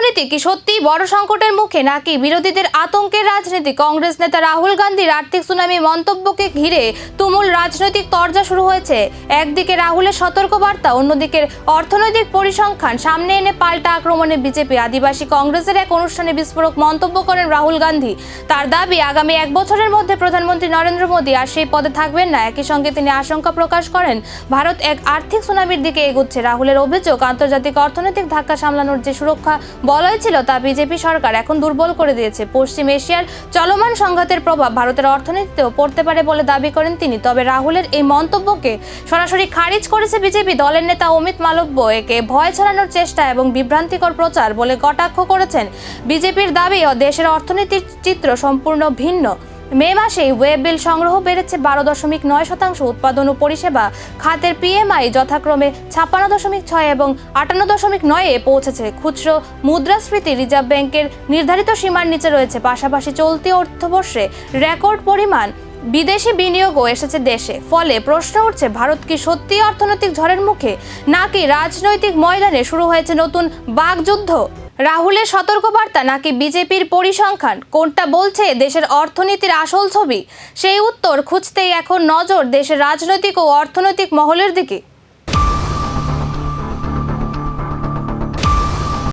অর্থনীতি কি সত্যিই বড় সংকটের মুখে নাকি বিরোধীদের আতঙ্কের রাজনীতি? কংগ্রেস নেতা রাহুল গান্ধীর আর্থিক সুনামি মন্তব্যকে ঘিরে তুমুল রাজনৈতিক তরজা শুরু হয়েছে। একদিকে রাহুলের সতর্কবার্তা, অন্যদিকে অর্থনৈতিক পরিসংখ্যান সামনে এনে পাল্টা আক্রমণে বিজেপি। আদিবাসী কংগ্রেসের এক অনুষ্ঠানে বিস্ফোরক মন্তব্য করেন রাহুল গান্ধী। তার দাবি, আগামী 1 বছরের মধ্যে প্রধানমন্ত্রী নরেন্দ্র মোদী আর সেই পদে থাকবেন না। একই সঙ্গে তিনি আশঙ্কা প্রকাশ করেন ভারত এক আর্থিক সুনামির দিকে এগোচ্ছে। রাহুলের অভিযোগ, আন্তর্জাতিক অর্থনৈতিক ধাক্কা সামলানোর যে সুরক্ষা বলয় ছিল তা বিজেপি সরকার এখন দুর্বল করে দিয়েছে। পশ্চিম এশিয়ার চলমান সংঘাতের প্রভাব ভারতের অর্থনীতিতেও পড়তে পারে বলে দাবি করেন তিনি। তবে রাহুলের এই মন্তব্যকে সরাসরি খারিজ করেছে বিজেপি। দলের নেতা অমিত মালব্য একে ভয় ছড়ানোর চেষ্টা এবং বিভ্রান্তিকর প্রচার বলে কটাক্ষ করেছেন। বিজেপির দাবি, দেশের অর্থনীতির চিত্র সম্পূর্ণ ভিন্ন। মে মাসেই ওয়েব বিল সংগ্রহ বেড়েছে 12.9%, উৎপাদন ও পরিষেবা খাতের পিএমআই যথাক্রমে 56.6 এবং 58.9-এ পৌঁছেছে। খুচরো মুদ্রাস্ফীতি রিজার্ভ ব্যাংকের নির্ধারিত সীমার নিচে রয়েছে। পাশাপাশি চলতি অর্থবর্ষে রেকর্ড পরিমাণ বিদেশি বিনিয়োগও এসেছে দেশে। ফলে প্রশ্ন উঠছে, ভারত কি সত্যি অর্থনৈতিক ঝড়ের মুখে নাকি রাজনৈতিক ময়দানে শুরু হয়েছে নতুন বাকযুদ্ধ? রাহুলের সতর্কবার্তা নাকি বিজেপির পরিসংখ্যান, কোনটা বলছে দেশের অর্থনীতির আসল ছবি? সেই উত্তর খুঁজতেই এখন নজর দেশের রাজনৈতিক ও অর্থনৈতিক মহলের দিকে।